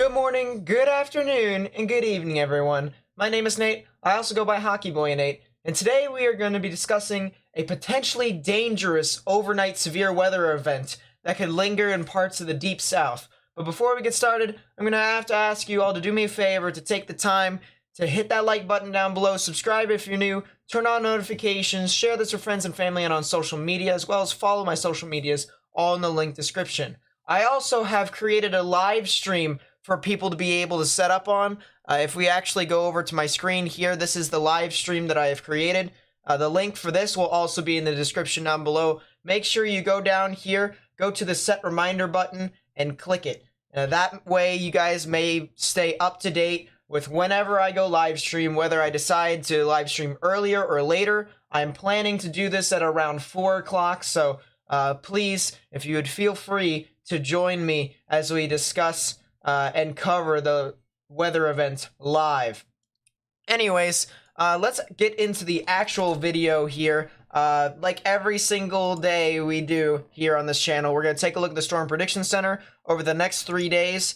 Good morning, good afternoon, and good evening, everyone. My name is Nate. I also go by Hockey Boy Nate, and today we are going to be discussing a potentially dangerous overnight severe weather event that could linger in parts of the deep south. But before we get started, I'm going to have to ask you all to do me a favor to take the time to hit that like button down below, subscribe if you're new, turn on notifications, share this with friends and family and on social media, as well as follow my social medias, all in the link description. I also have created a live stream for people to be able to set up on. If we actually go over to my screen here, this is the live stream that I have created. The link for this will also be in the description down below. Make sure you go down here, go to the set reminder button, and click it. That way you guys may stay up to date with whenever I go live stream, whether I decide to live stream earlier or later. I'm planning to do this at around 4 o'clock, so please, if you would feel free to join me as we discuss and cover the weather event live. Anyways, let's get into the actual video here. Like every single day we do here on this channel, we're going to take a look at the Storm Prediction Center over the next 3 days.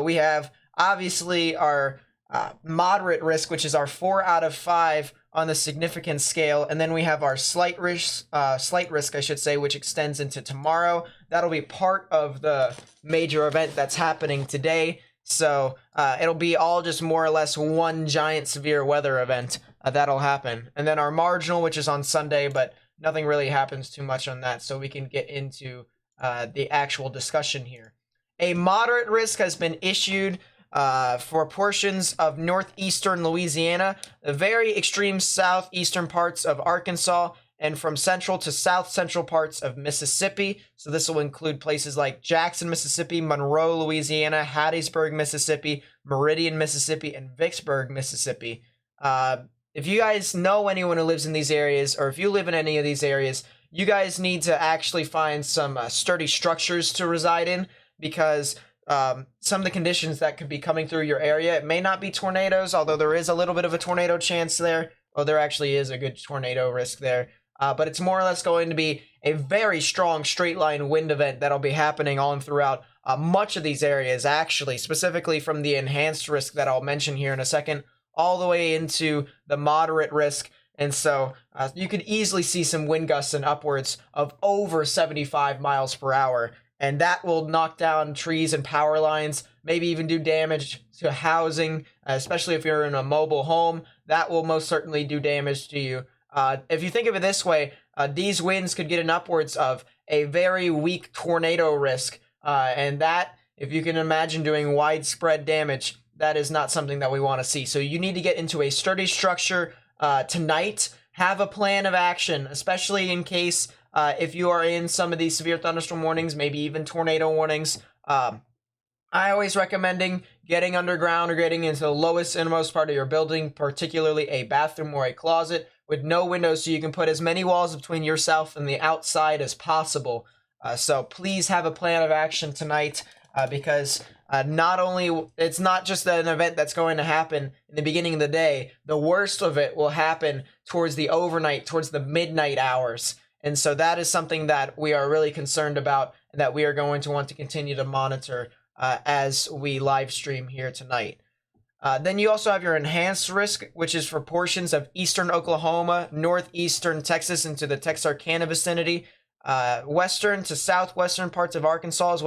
We have obviously our moderate risk, which is our 4 out of 5 on the significance scale, and then we have our slight risk, I should say, which extends into tomorrow. That'll be part of the major event that's happening today. So it'll be all just more or less one giant severe weather event that'll happen. And then our marginal, which is on Sunday, but nothing really happens too much on that, so we can get into the actual discussion here. A moderate risk has been issued for portions of northeastern Louisiana, the very extreme southeastern parts of Arkansas, and from central to south central parts of Mississippi. So this will include places like Jackson, Mississippi, Monroe, Louisiana, Hattiesburg, Mississippi, Meridian, Mississippi, and Vicksburg, Mississippi. If you guys know anyone who lives in these areas, or if you live in any of these areas, you guys need to actually find some sturdy structures to reside in, because some of the conditions that could be coming through your area, it may not be tornadoes, although there is a little bit of a tornado chance there. Well, there actually is a good tornado risk there. But it's more or less going to be a very strong straight line wind event that'll be happening on throughout much of these areas, actually, specifically from the enhanced risk that I'll mention here in a second, all the way into the moderate risk. And so you could easily see some wind gusts and upwards of over 75 miles per hour. And that will knock down trees and power lines, maybe even do damage to housing, especially if you're in a mobile home. That will most certainly do damage to you. If you think of it this way, these winds could get an upwards of a very weak tornado risk. And that, if you can imagine doing widespread damage, that is not something that we want to see. So you need to get into a sturdy structure tonight. Have a plan of action, especially in case if you are in some of these severe thunderstorm warnings, maybe even tornado warnings. I always recommending getting underground or getting into the lowest innermost part of your building, particularly a bathroom or a closet with no windows, so you can put as many walls between yourself and the outside as possible. So please have a plan of action tonight, because not only, it's not just an event that's going to happen in the beginning of the day, the worst of it will happen towards the overnight, towards the midnight hours. And so that is something that we are really concerned about and that we are going to want to continue to monitor as we live stream here tonight. Then you also have your enhanced risk, which is for portions of eastern Oklahoma, northeastern Texas into the Texarkana vicinity, western to southwestern parts of Arkansas,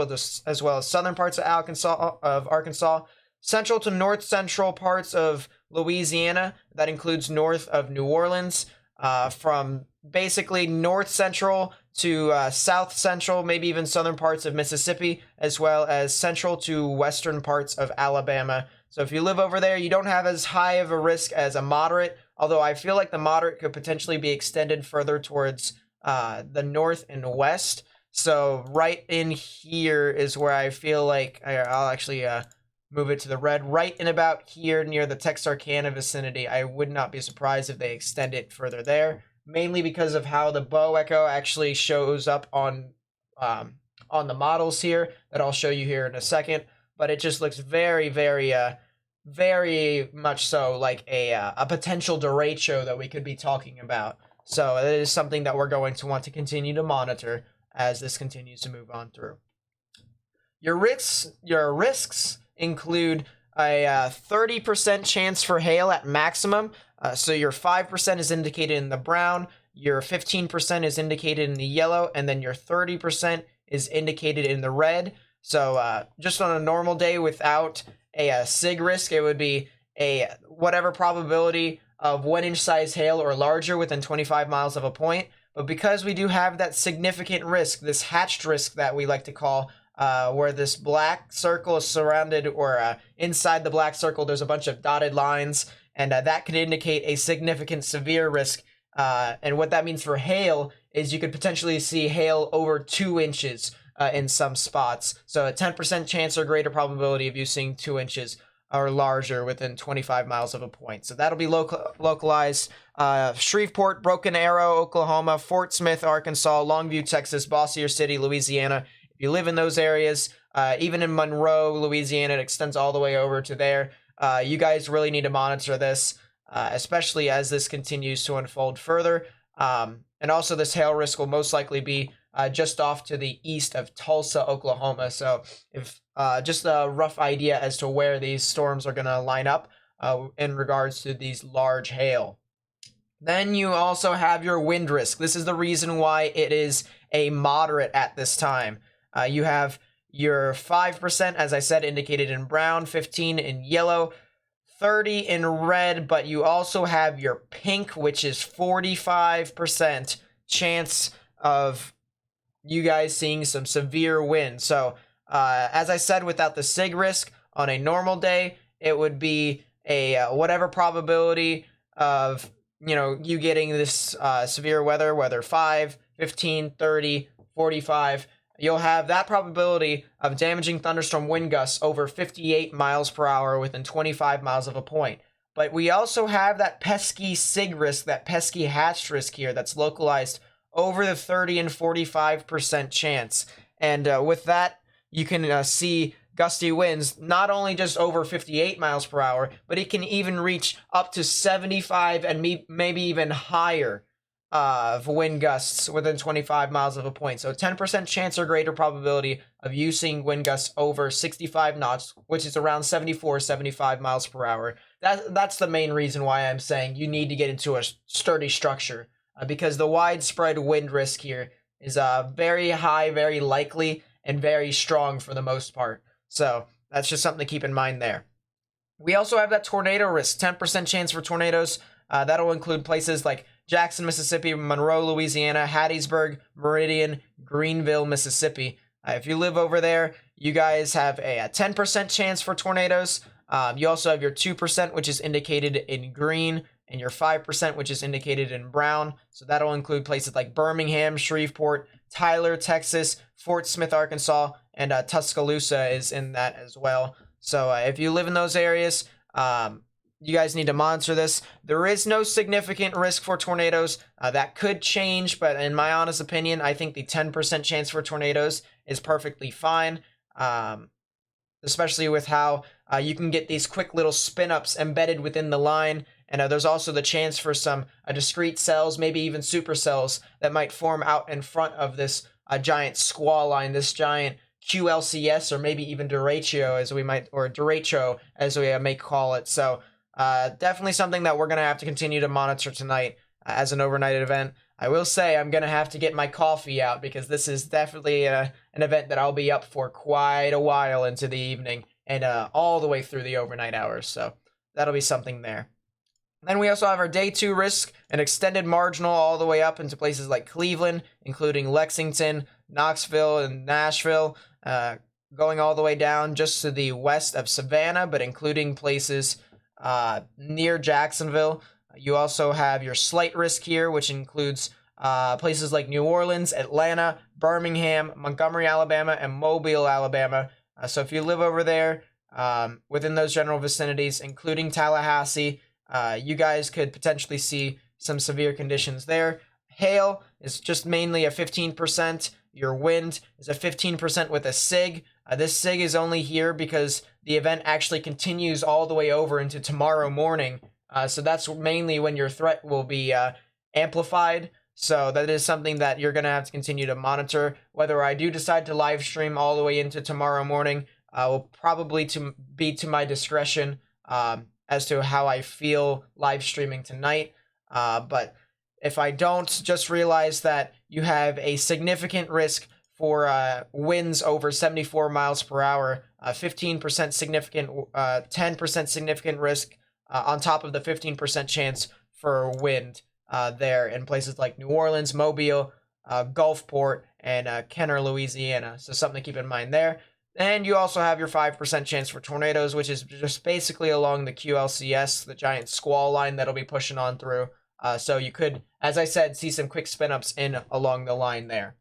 as well as southern parts of Arkansas, central to north central parts of Louisiana. That includes north of New Orleans, from basically north central to south central, maybe even southern parts of Mississippi, as well as central to western parts of Alabama. So if you live over there, you don't have as high of a risk as a moderate, although I feel like the moderate could potentially be extended further towards the north and west. So right in here is where I feel like I'll actually move it to the red. Right in about here near the Texarkana vicinity, I would not be surprised if they extend it further there, mainly because of how the bow echo actually shows up on the models here that I'll show you here in a second. But it just looks very, very, very much so like a potential derecho that we could be talking about. So it is something that we're going to want to continue to monitor as this continues to move on through. Your risks include a 30% chance for hail at maximum. So your 5% is indicated in the brown, your 15% is indicated in the yellow, and then your 30% is indicated in the red. So just on a normal day without a SIG risk, it would be a whatever probability of 1-inch size hail or larger within 25 miles of a point. But because we do have that significant risk, this hatched risk that we like to call, where this black circle is surrounded, or inside the black circle there's a bunch of dotted lines, and that could indicate a significant severe risk. And what that means for hail is you could potentially see hail over 2 inches in some spots. So a 10% chance or greater probability of you seeing 2 inches or larger within 25 miles of a point. So that'll be localized. Shreveport, Broken Arrow, Oklahoma, Fort Smith, Arkansas, Longview, Texas, Bossier City, Louisiana. If you live in those areas, even in Monroe, Louisiana, it extends all the way over to there. You guys really need to monitor this, especially as this continues to unfold further. And also this hail risk will most likely be just off to the east of Tulsa, Oklahoma. So if just a rough idea as to where these storms are going to line up in regards to these large hail. Then you also have your wind risk. This is the reason why it is a moderate at this time. You have your 5%, as I said, indicated in brown, 15 in yellow, 30 in red, but you also have your pink, which is 45% chance of you guys seeing some severe wind. So as I said, without the SIG risk, on a normal day, it would be a whatever probability of, you getting this severe weather, whether 5, 15, 30, 45, you'll have that probability of damaging thunderstorm wind gusts over 58 miles per hour within 25 miles of a point. But we also have that pesky SIG risk, that pesky hatched risk here that's localized over the 30 and 45% chance. And with that, you can see gusty winds, not only just over 58 miles per hour, but it can even reach up to 75 and maybe even higher of wind gusts within 25 miles of a point. So 10% chance or greater probability of you seeing wind gusts over 65 knots, which is around 74, 75 miles per hour. That's the main reason why I'm saying you need to get into a sturdy structure, because the widespread wind risk here is very high, very likely, and very strong for the most part. So that's just something to keep in mind there. We also have that tornado risk, 10% chance for tornadoes. That'll include places like Jackson, Mississippi, Monroe, Louisiana, Hattiesburg, Meridian, Greenville, Mississippi. If you live over there, you guys have a 10% chance for tornadoes. You also have your 2%, which is indicated in green, and your 5%, which is indicated in brown. So that'll include places like Birmingham, Shreveport, Tyler, Texas, Fort Smith, Arkansas, and Tuscaloosa is in that as well. So if you live in those areas, you guys need to monitor this. There is no significant risk for tornadoes. That could change, but in my honest opinion, I think the 10% chance for tornadoes is perfectly fine, especially with how you can get these quick little spin-ups embedded within the line. And there's also the chance for some discrete cells, maybe even supercells, that might form out in front of this giant squall line, this giant QLCS, or maybe even derecho, as we might, or derecho, as we may call it. So definitely something that we're going to have to continue to monitor tonight as an overnight event. I will say I'm going to have to get my coffee out, because this is definitely an event that I'll be up for quite a while into the evening and all the way through the overnight hours. So that'll be something there. Then we also have our day 2 risk, an extended marginal all the way up into places like Cleveland, including Lexington, Knoxville, and Nashville, going all the way down just to the west of Savannah, but including places near Jacksonville. You also have your slight risk here, which includes places like New Orleans, Atlanta, Birmingham, Montgomery, Alabama, and Mobile, Alabama. So if you live over there, within those general vicinities, including Tallahassee, you guys could potentially see some severe conditions there. Hail is just mainly a 15%. Your wind is a 15% with a SIG. This SIG is only here because the event actually continues all the way over into tomorrow morning. So that's mainly when your threat will be amplified. So that is something that you're going to have to continue to monitor. Whether I do decide to live stream all the way into tomorrow morning, will probably be to my discretion as to how I feel live streaming tonight. But if I don't, just realize that you have a significant risk for winds over 74 miles per hour, 15% significant, 10% significant risk on top of the 15% chance for wind there in places like New Orleans, Mobile, Gulfport, and Kenner, Louisiana. So something to keep in mind there. And you also have your 5% chance for tornadoes, which is just basically along the QLCS, the giant squall line that'll be pushing on through. So you could, as I said, see some quick spin-ups in along the line there.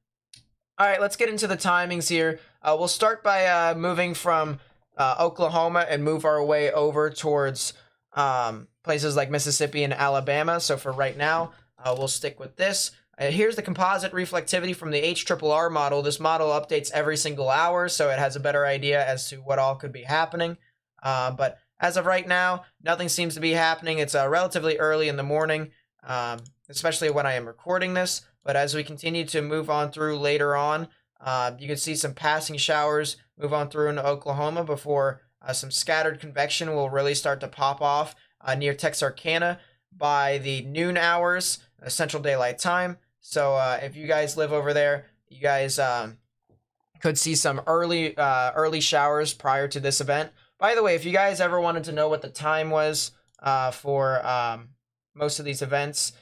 All right, let's get into the timings here. We'll start by moving from Oklahoma and move our way over towards places like Mississippi and Alabama. So for right now, we'll stick with this. Here's the composite reflectivity from the HRRR model. This model updates every single hour, so it has a better idea as to what all could be happening. But as of right now, nothing seems to be happening. It's relatively early in the morning, especially when I am recording this. But as we continue to move on through later on, you can see some passing showers move on through into Oklahoma before some scattered convection will really start to pop off near Texarkana by the noon hours, Central Daylight Time. So if you guys live over there, you guys could see some early showers prior to this event. By the way, if you guys ever wanted to know what the time was for most of these events,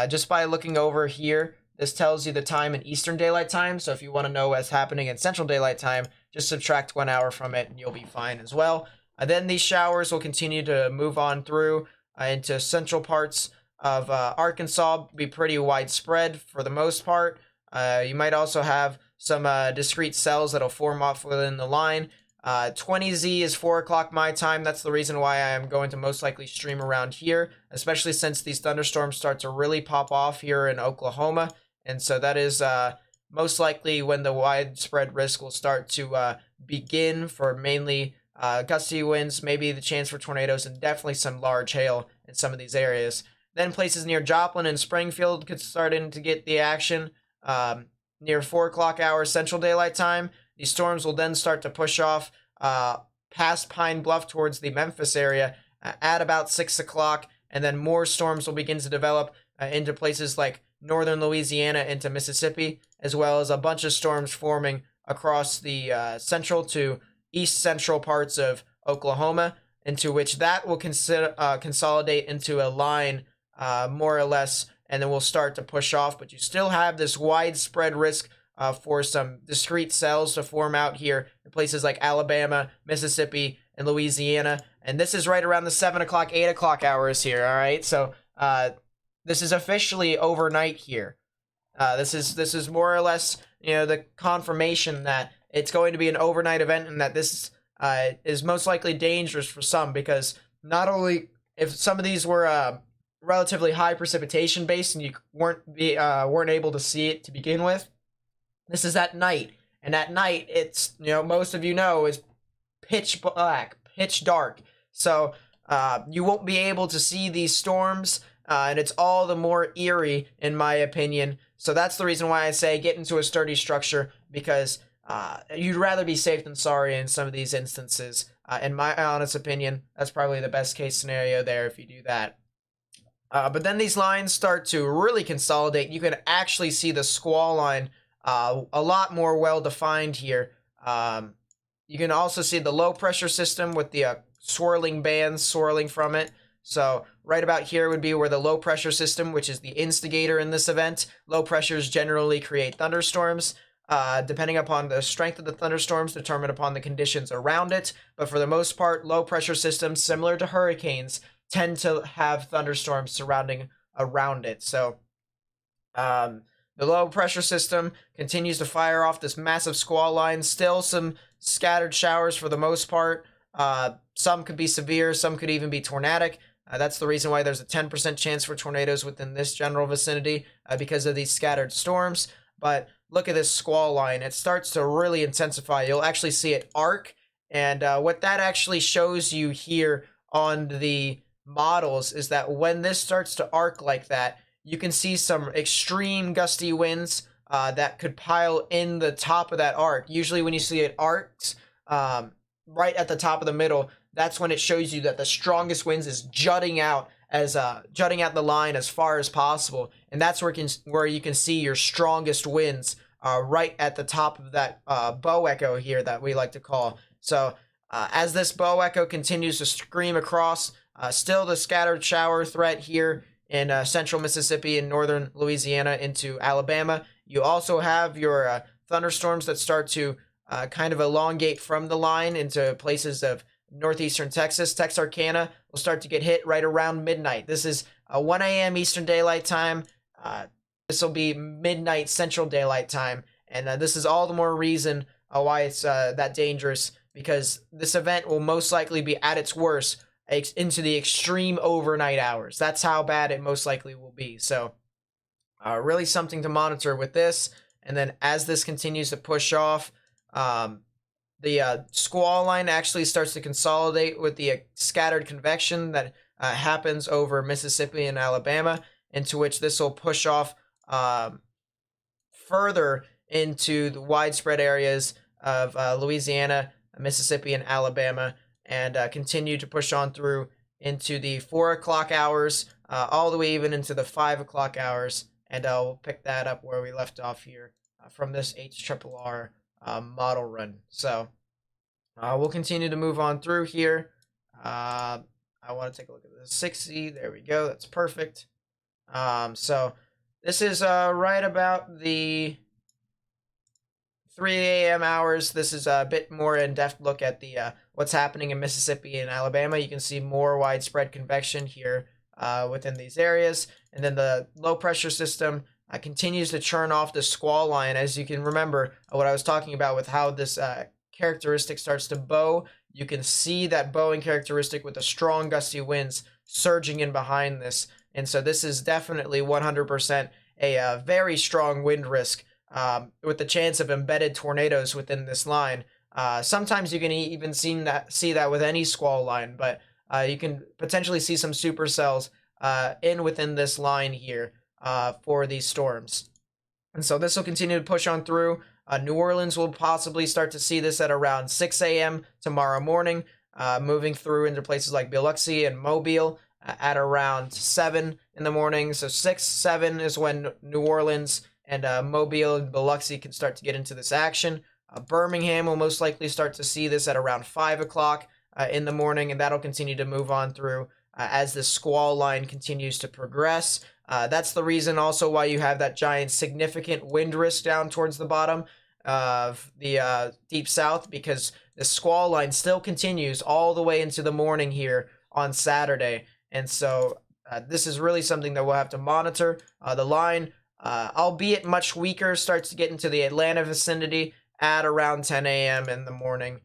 just by looking over here, this tells you the time in Eastern Daylight Time. So if you want to know what's happening in Central Daylight Time, just subtract 1 hour from it and you'll be fine as well. Then these showers will continue to move on through into central parts of Arkansas, be pretty widespread for the most part. You might also have some discrete cells that'll form off within the line. 20Z is 4 o'clock my time. That's the reason why I am going to most likely stream around here, especially since these thunderstorms start to really pop off here in Oklahoma. And so that is most likely when the widespread risk will start to begin for mainly gusty winds, maybe the chance for tornadoes, and definitely some large hail in some of these areas. Then places near Joplin and Springfield could start in to get the action. Near 4 o'clock hour Central Daylight Time, these storms will then start to push off past Pine Bluff towards the Memphis area at about 6 o'clock, and then more storms will begin to develop into places like northern Louisiana into Mississippi, as well as a bunch of storms forming across the central to east central parts of Oklahoma, into which that will consolidate into a line more or less, and then we'll start to push off. But you still have this widespread risk for some discrete cells to form out here in places like Alabama, Mississippi, and Louisiana. And this is right around the 7 o'clock, 8 o'clock hours here, all right? So this is officially overnight here. This is more or less, the confirmation that it's going to be an overnight event, and that this is most likely dangerous for some, because not only if some of these were relatively high precipitation based and you weren't able to see it to begin with, this is at night, and at night it's most of is pitch black, pitch dark, so you won't be able to see these storms, and it's all the more eerie in my opinion. So that's the reason why I say get into a sturdy structure, because you'd rather be safe than sorry in some of these instances. In my honest opinion, that's probably the best case scenario there if you do that. But then these lines start to really consolidate. You can actually see the squall line a lot more well defined here. You can also see the low pressure system with the swirling bands swirling from it. So right about here would be where the low pressure system, which is the instigator in this event. Low pressures generally create thunderstorms. Depending upon the strength of the thunderstorms, determined upon the conditions around it. But for the most part, low pressure systems, similar to hurricanes, tend to have thunderstorms surrounding around it. So the low pressure system continues to fire off this massive squall line. Still some scattered showers for the most part. Some could be severe, some could even be tornadic. That's the reason why there's a 10% chance for tornadoes within this general vicinity, because of these scattered storms. But look at this squall line. It starts to really intensify. You'll actually see it arc. And what that actually shows you here on the models is that when this starts to arc like that, you can see some extreme gusty winds that could pile in the top of that arc. Usually when you see it arcs, right at the top of the middle, that's when it shows you that the strongest winds is jutting out the line as far as possible, and that's where you can see your strongest winds right at the top of that bow echo here that we like to call. So as this bow echo continues to scream across, still the scattered shower threat here in central Mississippi and northern Louisiana into Alabama. You also have your thunderstorms that start to kind of elongate from the line into places of northeastern Texas. Texarkana will start to get hit right around midnight. This is 1 a.m. Eastern Daylight Time. This will be midnight Central Daylight Time. And this is all the more reason why it's that dangerous, because this event will most likely be at its worst into the extreme overnight hours. That's how bad it most likely will be. So really something to monitor with this. And then as this continues to push off, the squall line actually starts to consolidate with the scattered convection that happens over Mississippi and Alabama, into which this will push off further into the widespread areas of Louisiana, Mississippi, and Alabama, and continue to push on through into the 4 o'clock hours, all the way even into the 5 o'clock hours. And we'll pick that up where we left off here from this HRRR model run. So we'll continue to move on through here. I want to take a look at the 60. There we go. That's perfect. So this is right about the 3 a.m. hours. This is a bit more in-depth look at the what's happening in Mississippi and Alabama. You can see more widespread convection here within these areas. And then the low pressure system continues to churn off the squall line. As you can remember what I was talking about with how this characteristic starts to bow, you can see that bowing characteristic with the strong gusty winds surging in behind this. And so this is definitely 100% a very strong wind risk with the chance of embedded tornadoes within this line. Sometimes you can even see that with any squall line, but you can potentially see some supercells within this line here for these storms. And so this will continue to push on through. New Orleans will possibly start to see this at around 6 a.m. tomorrow morning, moving through into places like Biloxi and Mobile at around 7 in the morning. So 6, 7 is when New Orleans and Mobile and Biloxi can start to get into this action. Birmingham will most likely start to see this at around 5 o'clock in the morning, and that'll continue to move on through as the squall line continues to progress. That's the reason also why you have that giant significant wind risk down towards the bottom of the deep south, because the squall line still continues all the way into the morning here on Saturday. And so this is really something that we'll have to monitor. The line, albeit much weaker, starts to get into the Atlanta vicinity at around 10 a.m. in the morning.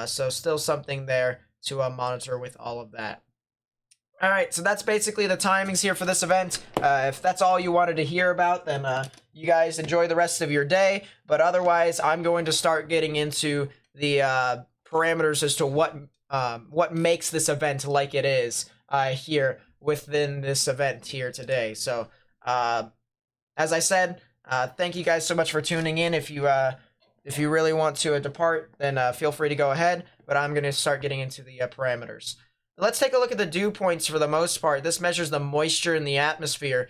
So still something there to monitor with all of that. All right, so that's basically the timings here for this event. If that's all you wanted to hear about, then you guys enjoy the rest of your day. But otherwise, I'm going to start getting into the parameters as to what makes this event like it is here within this event here today. So, as I said, thank you guys so much for tuning in. If you really want to depart, then feel free to go ahead. But I'm going to start getting into the parameters. Let's take a look at the dew points for the most part. This measures the moisture in the atmosphere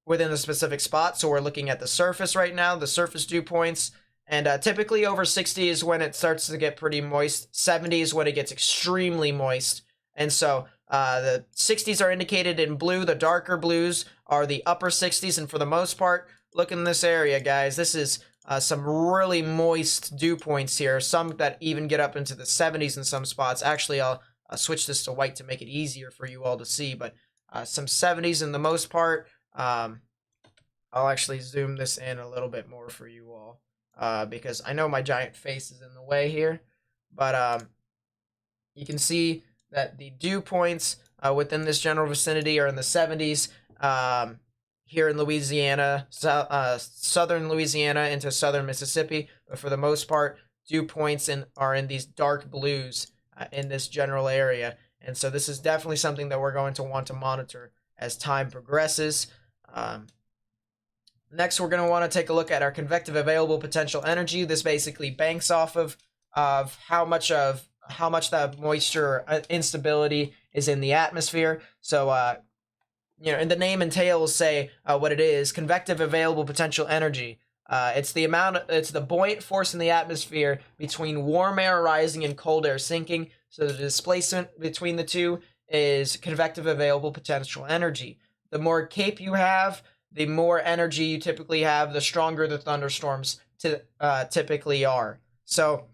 within a specific spot. So we're looking at the surface right now, the surface dew points. And typically over 60 is when it starts to get pretty moist. 70 is when it gets extremely moist. And so the 60s are indicated in blue. The darker blues are the upper 60s. And for the most part, look in this area, guys. This is some really moist dew points here. Some that even get up into the 70s in some spots. Actually, I'll switch this to white to make it easier for you all to see, but some 70s in the most part. I'll actually zoom this in a little bit more for you all because I know my giant face is in the way here, but you can see that the dew points within this general vicinity are in the 70s here in Louisiana, southern Louisiana into southern Mississippi, but for the most part, dew points are in these dark blues in this general area. And so this is definitely something that we're going to want to monitor as time progresses. Next, we're going to want to take a look at our convective available potential energy. This basically banks off of of how much that moisture instability is in the atmosphere. So and the name and tails say what it is: convective available potential energy. It's the buoyant force in the atmosphere between warm air rising and cold air sinking. So the displacement between the two is convective available potential energy. The more CAPE you have, the more energy you typically have, the stronger the thunderstorms typically are. So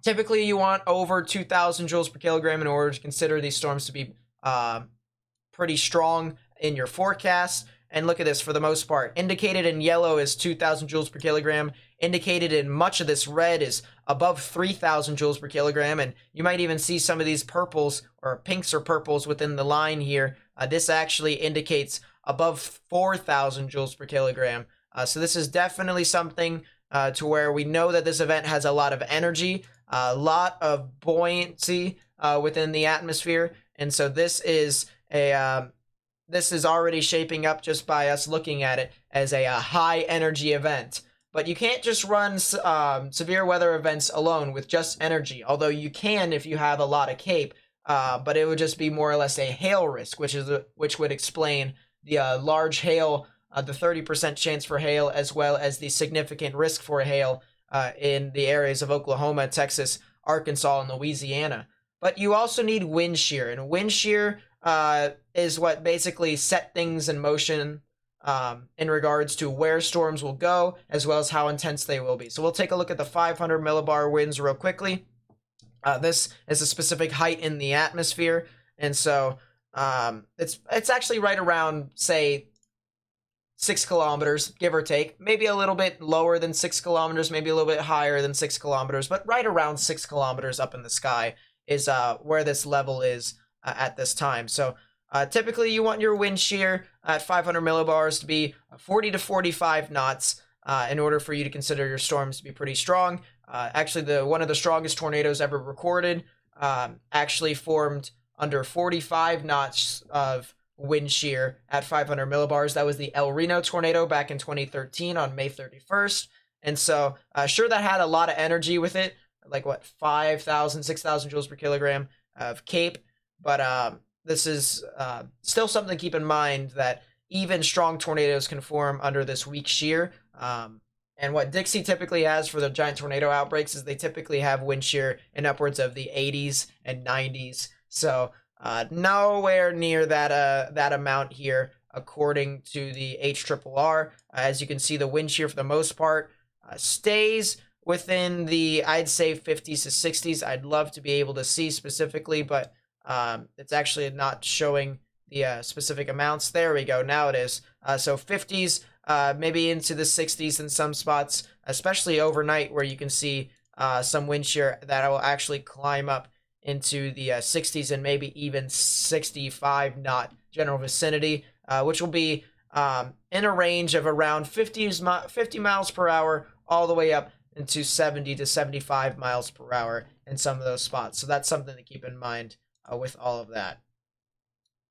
typically you want over 2,000 joules per kilogram in order to consider these storms to be pretty strong in your forecast. And look at this, for the most part, indicated in yellow is 2,000 joules per kilogram. Indicated in much of this red is above 3,000 joules per kilogram. And you might even see some of these purples or pinks or purples within the line here. This actually indicates above 4,000 joules per kilogram. So this is definitely something to where we know that this event has a lot of energy, a lot of buoyancy within the atmosphere. And so this is already shaping up, just by us looking at it, as a high energy event. But you can't just run severe weather events alone with just energy, although you can if you have a lot of CAPE, but it would just be more or less a hail risk, which would explain the large hail, the 30% chance for hail, as well as the significant risk for hail in the areas of Oklahoma, Texas, Arkansas, and Louisiana. But you also need wind shear, and wind shear is what basically set things in motion in regards to where storms will go, as well as how intense they will be. So we'll take a look at the 500 millibar winds real quickly. This is a specific height in the atmosphere, and so it's actually right around, say, 6 kilometers, give or take. Maybe a little bit lower than 6 kilometers, maybe a little bit higher than 6 kilometers, but right around 6 kilometers up in the sky is where this level is at this time. So typically you want your wind shear at 500 millibars to be 40 to 45 knots in order for you to consider your storms to be pretty strong. Actually, one of the strongest tornadoes ever recorded actually formed under 45 knots of wind shear at 500 millibars. That was the El Reno tornado back in 2013 on May 31st. And so sure, that had a lot of energy with it, like 5,000, 6,000 joules per kilogram of CAPE. But this is still something to keep in mind, that even strong tornadoes can form under this weak shear. And what Dixie typically has for the giant tornado outbreaks is they typically have wind shear in upwards of the 80s and 90s. So nowhere near that amount here, according to the HRRR. As you can see, the wind shear for the most part stays within the, I'd say, 50s to 60s. I'd love to be able to see specifically, but it's actually not showing the specific amounts. There we go. Now it is. So 50s, maybe into the 60s in some spots, especially overnight, where you can see some wind shear that will actually climb up into the 60s and maybe even 65 knot general vicinity, which will be in a range of around 50 miles per hour all the way up into 70 to 75 miles per hour in some of those spots. So that's something to keep in mind with all of that.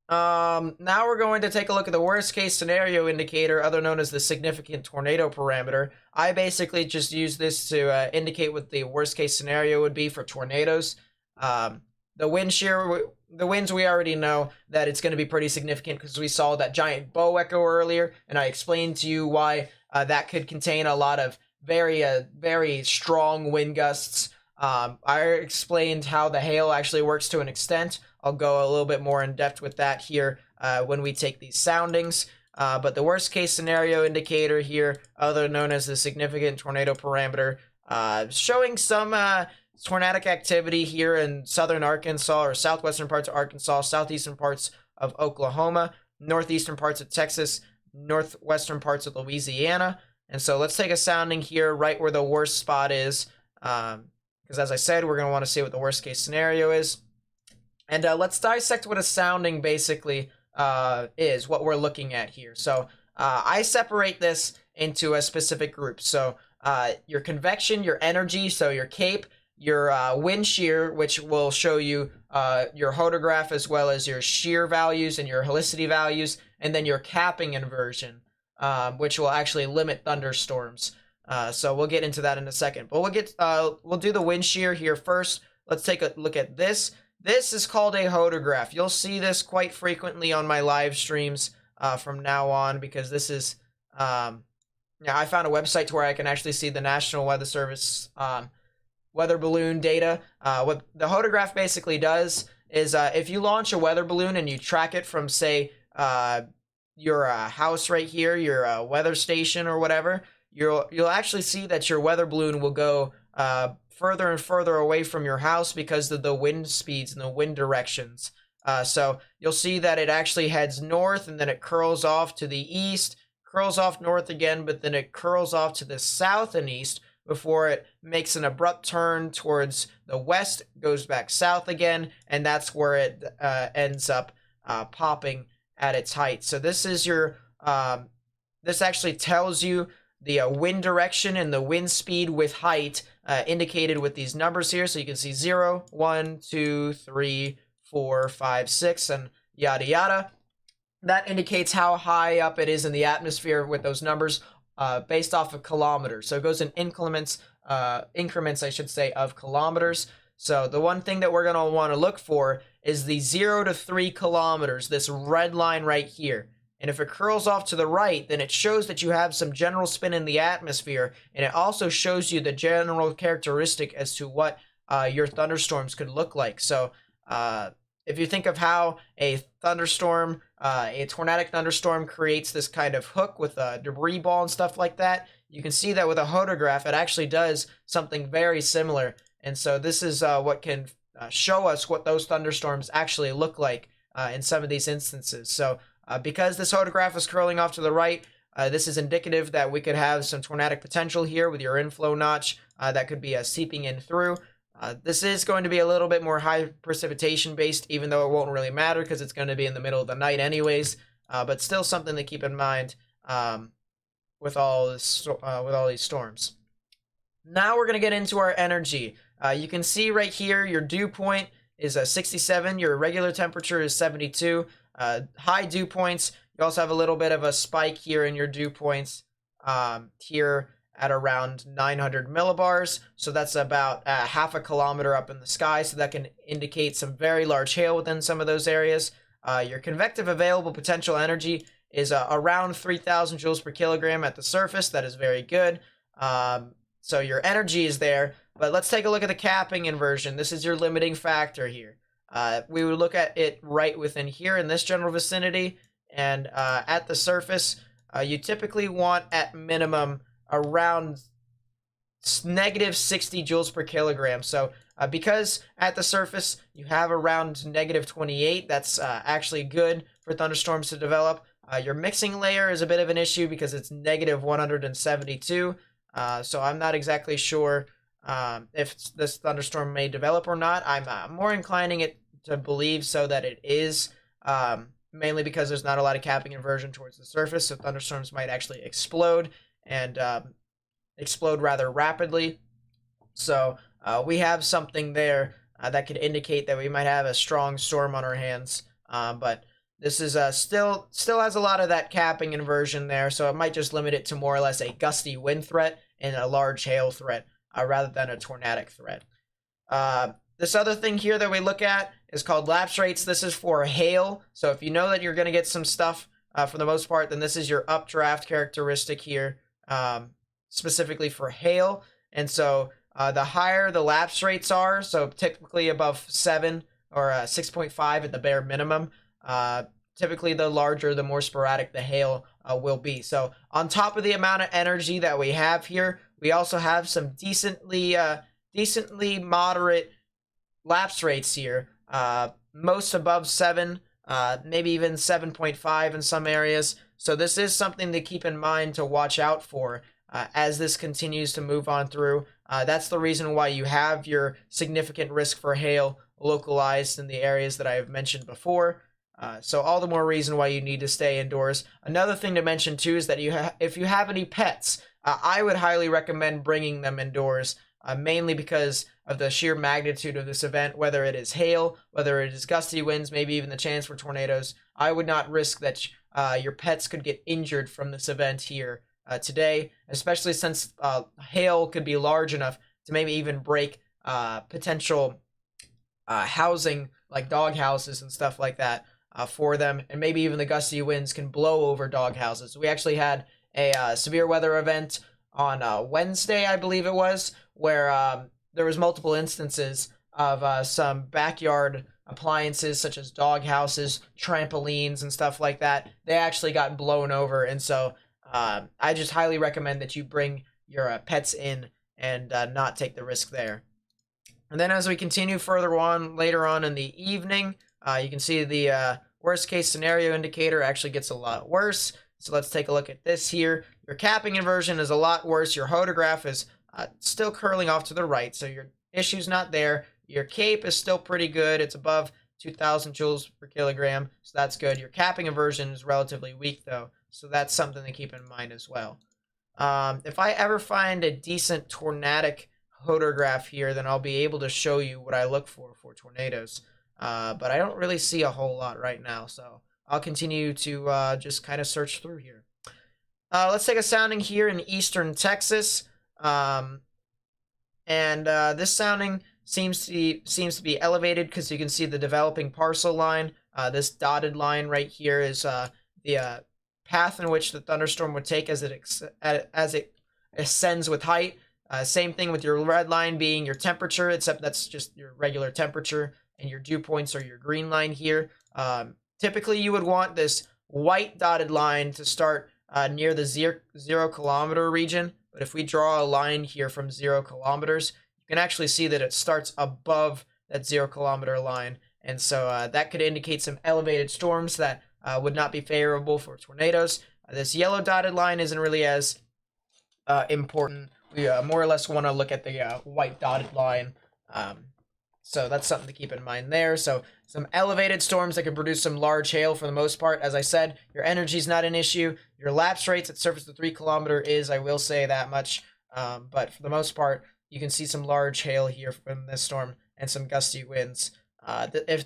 Now we're going to take a look at the worst case scenario indicator, other known as the significant tornado parameter. I basically just use this to indicate what the worst case scenario would be for tornadoes. The wind shear, the winds, we already know that it's going to be pretty significant because we saw that giant bow echo earlier, and I explained to you why that could contain a lot of very strong wind gusts. I explained how the hail actually works to an extent. I'll go a little bit more in depth with that here when we take these soundings. But the worst case scenario indicator here, other known as the significant tornado parameter, showing some tornadic activity here in southern Arkansas, or southwestern parts of Arkansas, southeastern parts of Oklahoma, northeastern parts of Texas, northwestern parts of Louisiana. And so let's take a sounding here right where the worst spot is, because as I said, we're going to want to see what the worst case scenario is. And let's dissect what a sounding basically is, what we're looking at here. So I separate this into a specific group. So your convection, your energy, so your CAPE, your wind shear, which will show you your hodograph as well as your shear values and your helicity values, and then your capping inversion, which will actually limit thunderstorms. So we'll get into that in a second. But we'll do the wind shear here first. Let's take a look at this. This is called a hodograph. You'll see this quite frequently on my live streams from now on, because this is I found a website to where I can actually see the National Weather Service weather balloon data. What the hodograph basically does is if you launch a weather balloon and you track it from, say, your house right here, your weather station or whatever, you'll actually see that your weather balloon will go further and further away from your house because of the wind speeds and the wind directions. So you'll see that it actually heads north, and then it curls off to the east, curls off north again, but then it curls off to the south and east before it makes an abrupt turn towards the west, goes back south again, and that's where it ends up popping at its height. So this is your this actually tells you the wind direction and the wind speed with height indicated with these numbers here. So you can see 0, 1, 2, 3, 4, 5, 6, and yada yada. That indicates how high up it is in the atmosphere with those numbers based off of kilometers. So it goes in increments, I should say, of kilometers. So the one thing that we're going to want to look for is the 0 to 3 kilometers, this red line right here. And if it curls off to the right, then it shows that you have some general spin in the atmosphere, and it also shows you the general characteristic as to what your thunderstorms could look like. So if you think of how a thunderstorm, a tornadic thunderstorm creates this kind of hook with a debris ball and stuff like that, you can see that with a hodograph, it actually does something very similar. And so this is what can show us what those thunderstorms actually look like in some of these instances. So because this hodograph is curling off to the right, this is indicative that we could have some tornadic potential here with your inflow notch that could be seeping in through. This is going to be a little bit more high precipitation based, even though it won't really matter because it's going to be in the middle of the night anyways, but still something to keep in mind with all these storms. Now we're going to get into our energy. You can see right here your dew point is 67, your regular temperature is 72. High dew points, you also have a little bit of a spike here in your dew points here at around 900 millibars. So that's about half a kilometer up in the sky. So that can indicate some very large hail within some of those areas. Your convective available potential energy is around 3,000 joules per kilogram at the surface. That is very good. So your energy is there, but let's take a look at the capping inversion. This is your limiting factor here. We would look at it right within here in this general vicinity, and at the surface, you typically want at minimum around negative 60 joules per kilogram. So because at the surface you have around negative 28, that's actually good for thunderstorms to develop. Your mixing layer is a bit of an issue because it's negative 172. So I'm not exactly sure if this thunderstorm may develop or not. I'm more inclining it to believe so that it is, mainly because there's not a lot of capping inversion towards the surface, so thunderstorms might actually explode and explode rather rapidly. So we have something there that could indicate that we might have a strong storm on our hands, but this is still has a lot of that capping inversion there, so it might just limit it to more or less a gusty wind threat and a large hail threat rather than a tornadic threat. This other thing here that we look at is called lapse rates. This is for hail. So if you know that you're going to get some stuff for the most part, then this is your updraft characteristic here, specifically for hail. And so the higher the lapse rates are, so typically above 7 or 6.5 at the bare minimum, typically the larger, the more sporadic the hail will be. So on top of the amount of energy that we have here, we also have some decently moderate lapse rates here. Most above 7, maybe even 7.5 in some areas. So this is something to keep in mind to watch out for as this continues to move on through. That's the reason why you have your significant risk for hail localized in the areas that I have mentioned before. So all the more reason why you need to stay indoors. Another thing to mention too is that if you have any pets, I would highly recommend bringing them indoors, mainly because of the sheer magnitude of this event, whether it is hail, whether it is gusty winds, maybe even the chance for tornadoes. I would not risk that your pets could get injured from this event here today, especially since hail could be large enough to maybe even break potential housing like dog houses and stuff like that for them, and maybe even the gusty winds can blow over dog houses. We actually had a severe weather event on Wednesday, I believe it was, where there was multiple instances of some backyard appliances such as dog houses, trampolines, and stuff like that. They actually got blown over, and so I just highly recommend that you bring your pets in and not take the risk there. And then as we continue further on later on in the evening, you can see the worst case scenario indicator actually gets a lot worse. So let's take a look at this here. Your capping inversion is a lot worse. Your hodograph is still curling off to the right, so your issue's not there. Your cape is still pretty good. It's above 2,000 joules per kilogram, so that's good. Your capping inversion is relatively weak, though, so that's something to keep in mind as well. If I ever find a decent tornadic hodograph here, then I'll be able to show you what I look for tornadoes. But I don't really see a whole lot right now, so I'll continue to just kind of search through here. Let's take a sounding here in eastern Texas. This sounding seems to be elevated because you can see the developing parcel line. This dotted line right here is the path in which the thunderstorm would take as it ascends with height. Same thing with your red line being your temperature, except that's just your regular temperature, and your dew points are your green line here. Typically, you would want this white dotted line to start near the 0 kilometer region, but if we draw a line here from 0 kilometers, you can actually see that it starts above that 0 kilometer line, and so that could indicate some elevated storms that would not be favorable for tornadoes. This yellow dotted line isn't really as important. We more or less want to look at the white dotted line. So that's something to keep in mind there. So some elevated storms that can produce some large hail for the most part. As I said, your energy is not an issue. Your lapse rates at surface to 3 kilometer is, I will say that much. But for the most part, you can see some large hail here from this storm and some gusty winds. If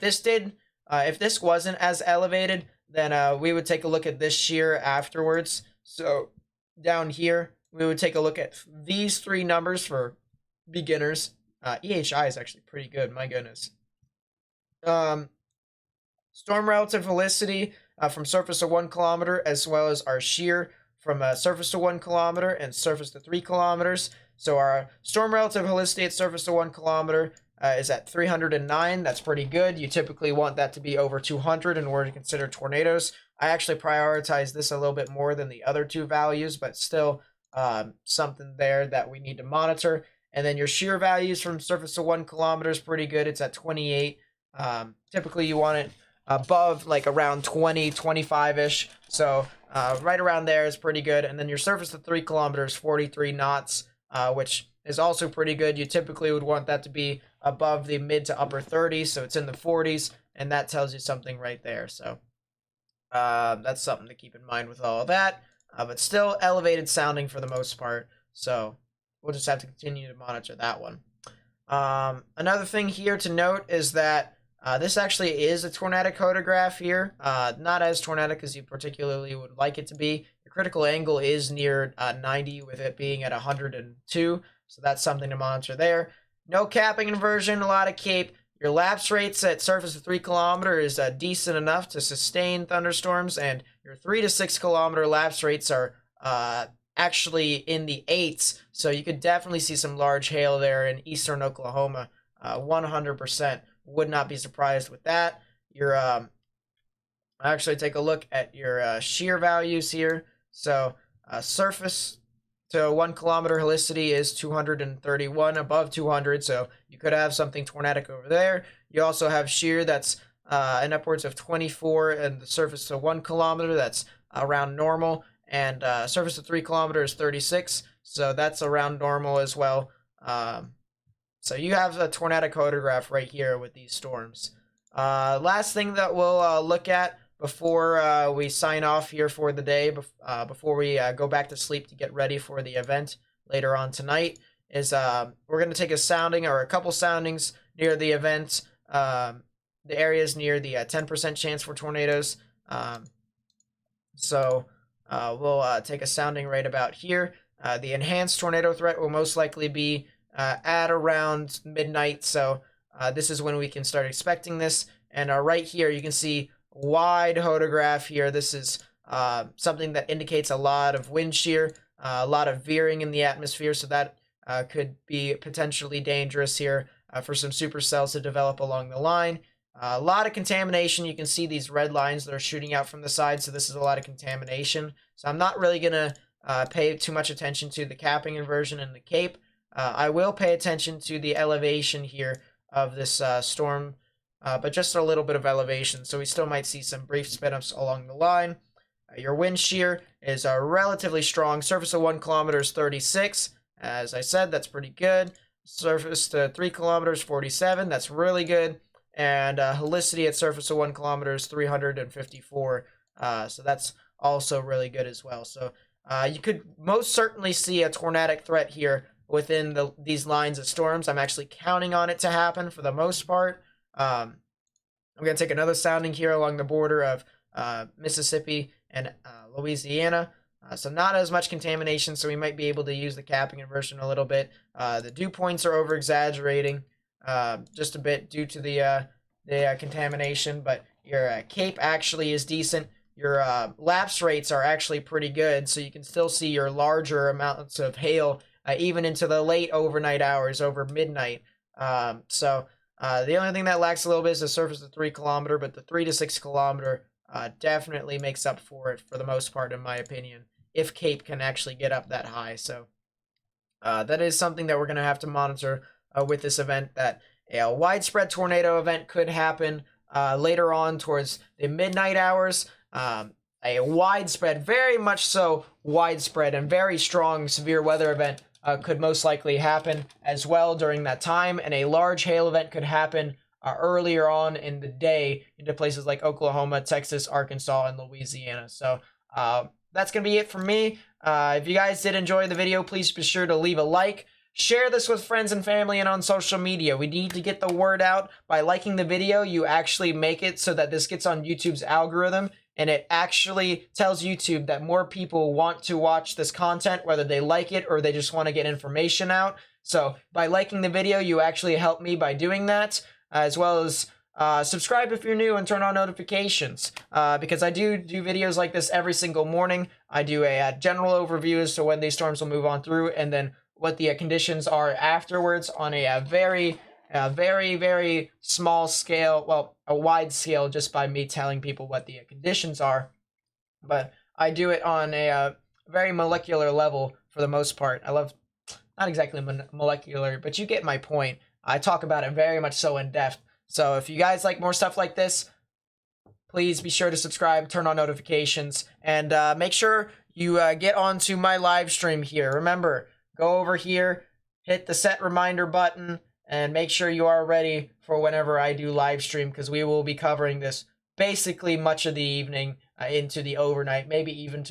this wasn't as elevated, then we would take a look at this shear afterwards. So down here, we would take a look at these three numbers for beginners. EHI is actually pretty good, my goodness. Storm relative helicity from surface to 1 kilometer, as well as our shear from surface to 1 kilometer and surface to 3 kilometers. So our storm relative helicity at surface to 1 kilometer is at 309. That's pretty good. You typically want that to be over 200 in order to consider tornadoes. I actually prioritize this a little bit more than the other two values, but still something there that we need to monitor. And then your shear values from surface to 1 kilometer is pretty good. It's at 28. Typically you want it above like around 20, 25-ish. So right around there is pretty good. And then your surface to 3 kilometers, 43 knots, which is also pretty good. You typically would want that to be above the mid to upper 30s. So it's in the 40s. And that tells you something right there. So that's something to keep in mind with all of that. But still elevated sounding for the most part. So we'll just have to continue to monitor that one. Another thing here to note is that this actually is a tornadic hodograph here. Not as tornadic as you particularly would like it to be. Your critical angle is near 90 with it being at 102. So that's something to monitor there. No capping inversion, a lot of cape. Your lapse rates at surface of 3 kilometer is decent enough to sustain thunderstorms. And your 3 to 6 kilometer lapse rates are actually in the 8s, so you could definitely see some large hail there in eastern Oklahoma. 100% would not be surprised with that. Your actually take a look at your shear values here. So surface to 1 kilometer helicity is 231, above 200, so you could have something tornadic over there. You also have shear that's in upwards of 24, and the surface to 1 kilometer, that's around normal. And surface to 3 kilometers, 36, so that's around normal as well. So you have a tornadic hodograph right here with these storms. Last thing that we'll look at before we sign off here for the day, before we go back to sleep to get ready for the event later on tonight, is we're going to take a sounding or a couple soundings near the event, the areas near the 10% chance for tornadoes. we'll take a sounding right about here. The enhanced tornado threat will most likely be at around midnight, so this is when we can start expecting this. And right here, you can see wide photograph here. This is something that indicates a lot of wind shear, a lot of veering in the atmosphere, so that could be potentially dangerous here for some supercells to develop along the line. A lot of contamination. You can see these red lines that are shooting out from the side, so this is a lot of contamination. So I'm not really going to pay too much attention to the capping inversion and the cape. I will pay attention to the elevation here of this storm, but just a little bit of elevation, so we still might see some brief spin-ups along the line. Your wind shear is relatively strong. Surface of 1 kilometer is 36. As I said, that's pretty good. Surface to 3 kilometers, 47. That's really good. And helicity at surface of 1 kilometer is 354. So that's also really good as well. So you could most certainly see a tornadic threat here within these lines of storms. I'm actually counting on it to happen for the most part. I'm going to take another sounding here along the border of Mississippi and Louisiana. So not as much contamination, so we might be able to use the capping inversion a little bit. The dew points are over-exaggerating just a bit due to the contamination, but your cape actually is decent. Your lapse rates are actually pretty good, so you can still see your larger amounts of hail even into the late overnight hours, over midnight. The only thing that lacks a little bit is the surface of 3 kilometer, but the 3 to 6 kilometer definitely makes up for it for the most part, in my opinion, if Cape can actually get up that high. So that is something that we're going to have to monitor with this event, that a widespread tornado event could happen later on towards the midnight hours. A widespread, very much so widespread and very strong severe weather event could most likely happen as well during that time, and a large hail event could happen earlier on in the day into places like Oklahoma, Texas, Arkansas, and Louisiana. So that's going to be it for me. If you guys did enjoy the video, please be sure to leave a like. Share this with friends and family and on social media. We need to get the word out. By liking the video, you actually make it so that this gets on YouTube's algorithm, and it actually tells YouTube that more people want to watch this content, whether they like it or they just want to get information out. So by liking the video, you actually help me by doing that, as well as subscribe if you're new and turn on notifications, because I do videos like this every single morning. I do a general overview as to when these storms will move on through, and then what the conditions are afterwards on a very, very small scale, well, a wide scale, just by me telling people what the conditions are. But I do it on a very molecular level for the most part. I love, not exactly molecular, but you get my point. I talk about it very much so in depth. So if you guys like more stuff like this, please be sure to subscribe, turn on notifications, and make sure you get onto my live stream here. Remember, go over here, hit the set reminder button, and make sure you are ready for whenever I do live stream, because we will be covering this basically much of the evening into the overnight, maybe even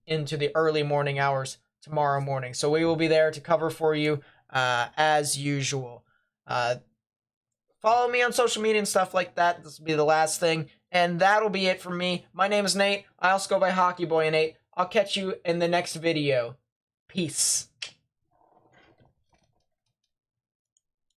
into the early morning hours tomorrow morning. So we will be there to cover for you as usual. Follow me on social media and stuff like that. This will be the last thing, and that'll be it for me. My name is Nate. I also go by Hockey Boy Nate. I'll catch you in the next video. Peace.